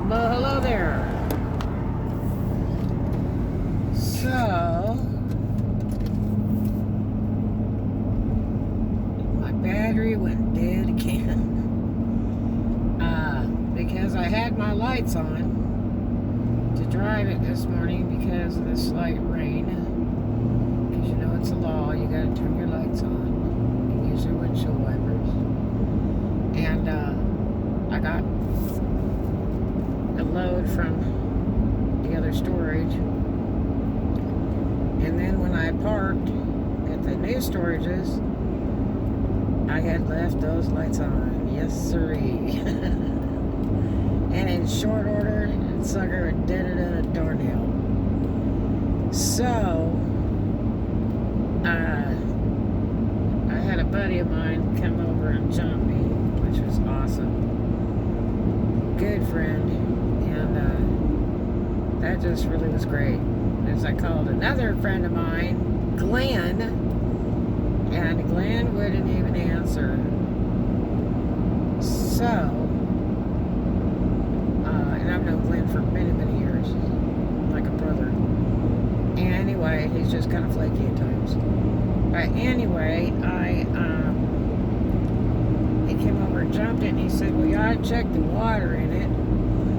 Well, hello there. So, my battery went dead again. Because I had my lights on to drive it this morning because of the slight rain. Because you know it's a law, you gotta turn your lights on and use your windshield wipers. And I got a load from the other storage. And then when I parked at the new storages, I had left those lights on. Yes, sirree. And in short order, that sucker did it at a doornail. So, I had a buddy of mine come over and jump me, which was awesome. Good friend. And that just really was great. As I called another friend of mine, Glenn, and Glenn wouldn't even answer. So, and I've known Glenn for many, many years, like a brother. Anyway, he's just kind of flaky at times. But anyway, he came over and jumped it, and he said, well, you ought to check the water in it.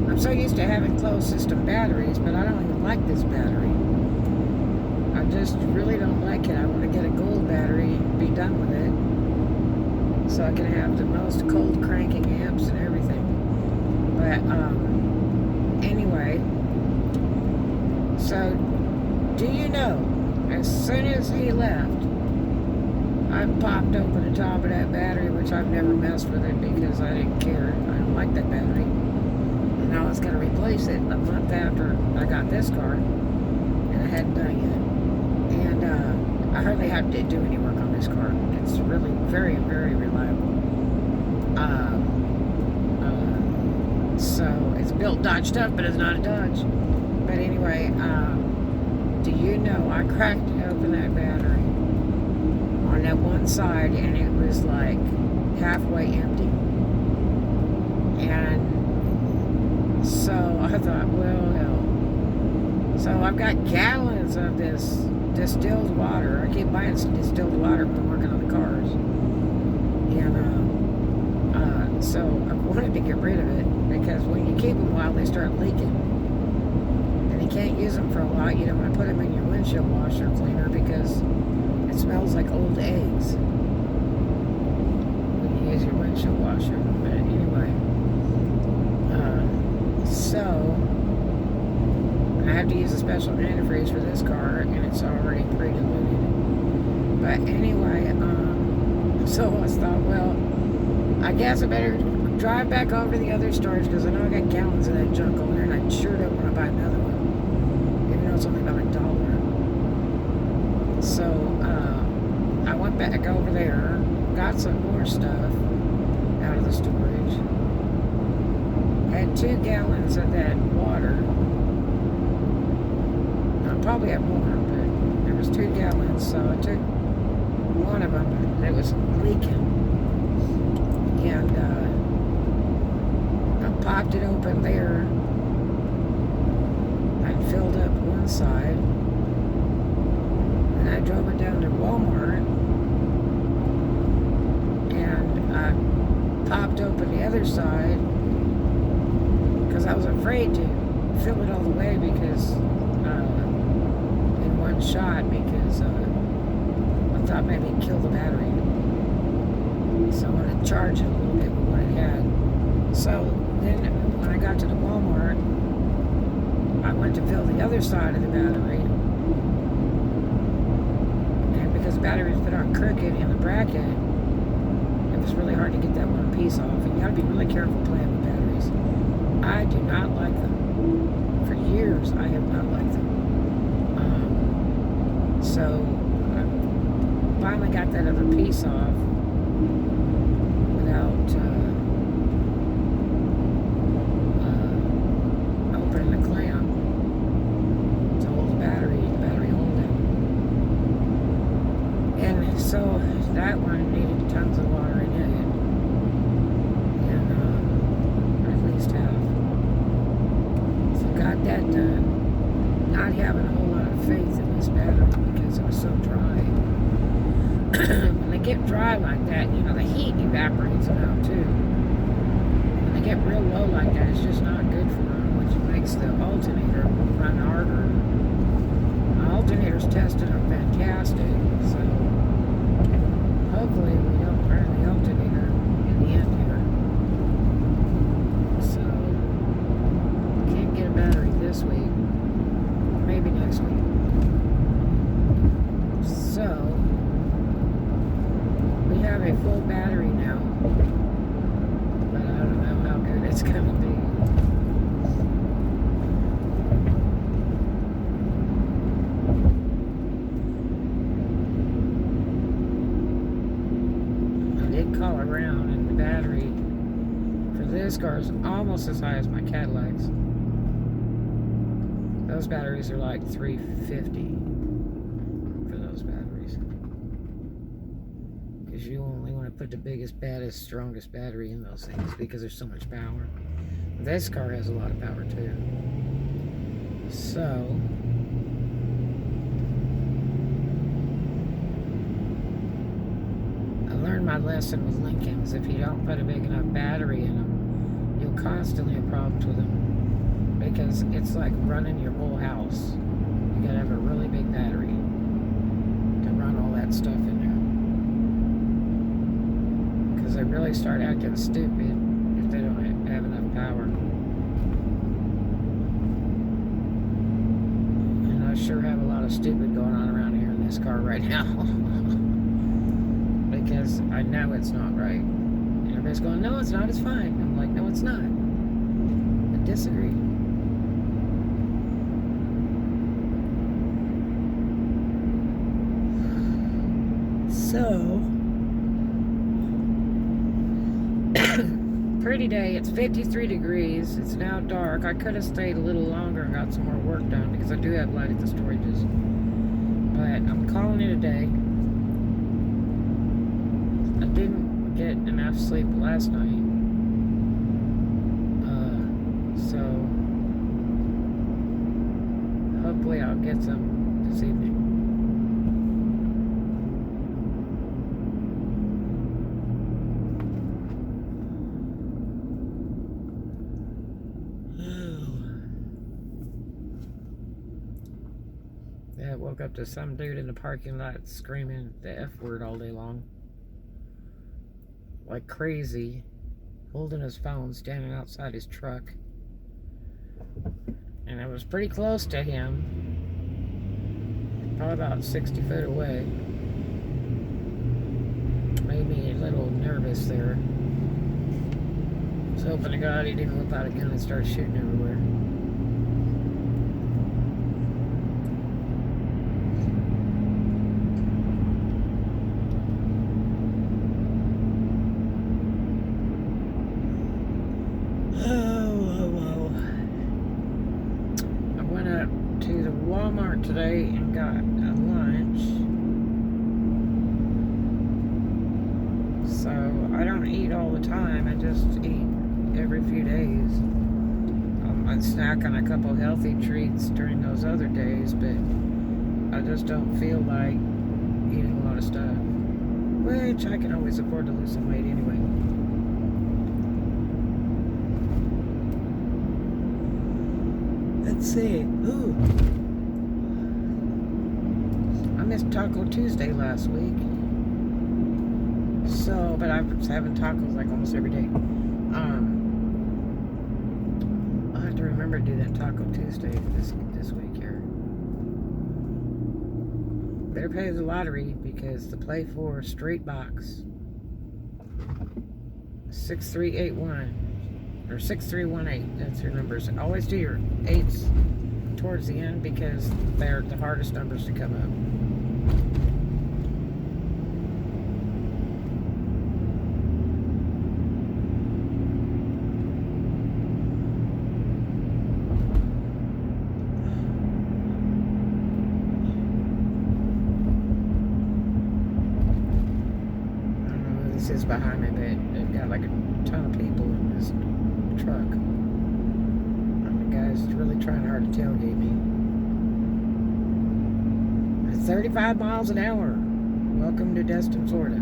I'm so used to having closed system batteries, but I don't even like this battery. I just really don't like it. I want to get a gold battery and be done with it, so I can have the most cold cranking amps and everything. But anyway, so do you know, as soon as he left, I popped open the top of that battery, which I've never messed with it because I didn't care. I don't like that battery. And I was going to replace it a month after I got this car, and I hadn't done it yet. And I hardly have to do any work on this car. It's really very, very reliable. So it's built Dodge stuff, but it's not a Dodge. But anyway, do you know I cracked open that battery on that one side, and it was like halfway empty. And so I thought, well, hell. So I've got gallons of this distilled water. I keep buying some distilled water when I'm working on the cars. And so I wanted to get rid of it, because when you keep them a while, they start leaking. And you can't use them for a while. You don't want to put them in your windshield washer cleaner because it smells like old eggs when you use your windshield washer. But anyway, so I have to use a special antifreeze for this car, and it's already pre-diluted. But anyway, so I thought, well, I guess I better drive back over to the other storage, because I know I got gallons of that junk over there, and I sure don't want to buy another one, even though it's only about $1. So I went back over there, got some more stuff out of the storage, had 2 gallons of that water. I probably have more, but there was 2 gallons, so I took one of them that was leaking, and I popped it open there. I filled up one side, and I drove it down to Walmart, and I popped open the other side because I was afraid to fill it all the way, because in one shot, because I thought maybe it'd kill the battery. So I wanted to charge it a little bit with what it had. So then when I got to the Walmart, I went to fill the other side of the battery. And because the battery was put on crooked in the bracket, it was really hard to get that one piece off. And you gotta be really careful playing with batteries. I do not like them. For years, I have not liked them. So I finally got that other piece off without opening the clamp to hold the battery holding. And so that one needed tons of water in it, and or at least half. get dry like that, you know, the heat evaporates them out too. When they get real low like that, it's just not good for them, which makes the alternator run harder. The alternators tested are fantastic, so hopefully we don't burn the alternator in the end here. So, can't get a battery this week. Maybe next week. So, we have a full battery now, but I don't know how good it's going to be. I did call around, and the battery for this car is almost as high as my Cadillac's. Those batteries are like $350 for those batteries. Because you only want to put the biggest, baddest, strongest battery in those things because there's so much power. This car has a lot of power too. So, I learned my lesson with Lincolns. If you don't put a big enough battery in them, you'll constantly have problems with them. Because it's like running your whole house. You gotta have a really big battery to run all that stuff in there. Because they really start acting stupid if they don't have enough power. And I sure have a lot of stupid going on around here in this car right now. Because I know it's not right. And everybody's going, no, it's not, it's fine. I'm like, no, it's not. I disagree. So, pretty day. It's 53 degrees. It's now dark. I could have stayed a little longer and got some more work done because I do have light at the storages. But I'm calling it a day. I didn't get enough sleep last night. So, hopefully I'll get some this evening. Yeah, I woke up to some dude in the parking lot screaming the F word all day long. Like crazy. Holding his phone, standing outside his truck. And I was pretty close to him. Probably about 60 feet away. Made me a little nervous there. I was hoping to God he didn't whip out a gun and start shooting everywhere. Today and got a lunch. So I don't eat all the time. I just eat every few days. I snack on a couple healthy treats during those other days, but I just don't feel like eating a lot of stuff, which I can always afford to lose some weight anyway. Let's see. Ooh. I missed Taco Tuesday last week. So, but I was having tacos like almost every day. I'll have to remember to do that Taco Tuesday this week here. Better pay the lottery because the play for Street Box 6381 or 6318. That's your numbers. Always do your 8s towards the end because they're the hardest numbers to come up. This is behind me, but they've got like a ton of people in this truck. And the guy's really trying hard to tailgate me. At 35 miles an hour. Welcome to Destin, Florida.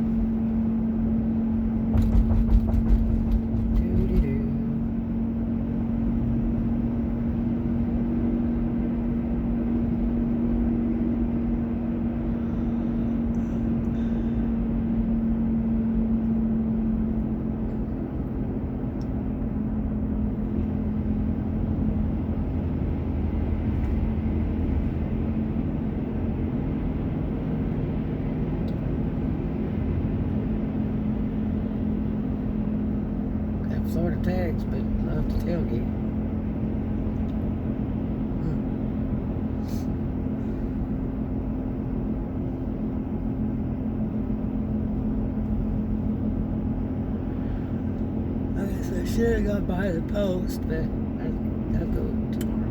Florida tags, but love to tailgate. I guess I should have gone by the post, but I'll go tomorrow.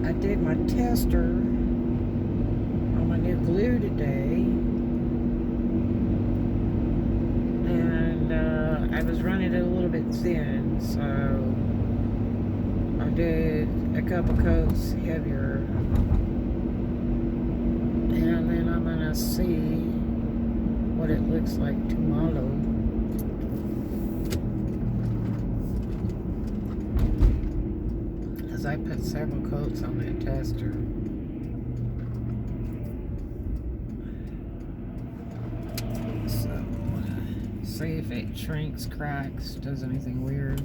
I did my tester on my new glue today, and I was running it a little bit thin, so I did a couple coats heavier, and then I'm gonna see what it looks like tomorrow. I put several coats on that tester. So, see if it shrinks, cracks, does anything weird.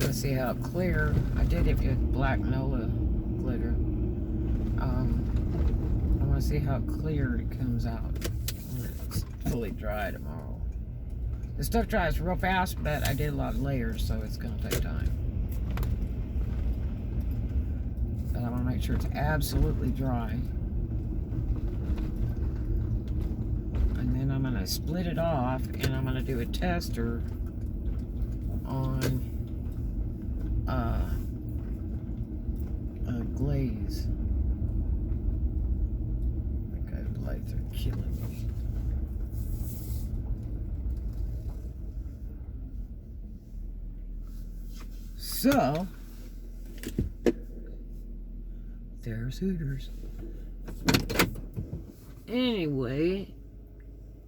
Let's see how clear. I did it with black Nola glitter. I want to see how clear it comes out when it's fully dry tomorrow. The stuff dries real fast, but I did a lot of layers, so it's going to take time. I want to make sure it's absolutely dry. And then I'm going to split it off, and I'm going to do a tester on a glaze. That guy's lights are killing me. So, there's Hooters. Anyway,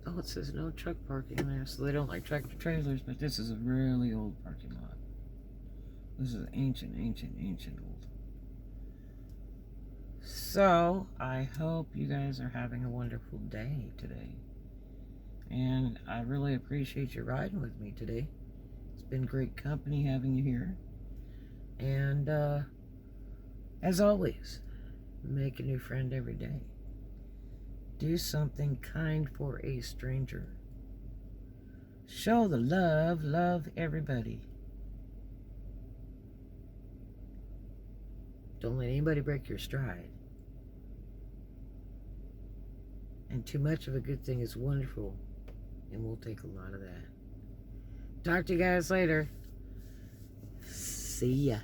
oh, it says no truck parking there, so they don't like tractor trailers, but this is a really old parking lot. This is ancient old. So, I hope you guys are having a wonderful day today. And I really appreciate you riding with me today. It's been great company having you here. And, as always, make a new friend every day. Do something kind for a stranger. Show the love, love everybody. Don't let anybody break your stride. And too much of a good thing is wonderful, and we'll take a lot of that. Talk to you guys later. See ya.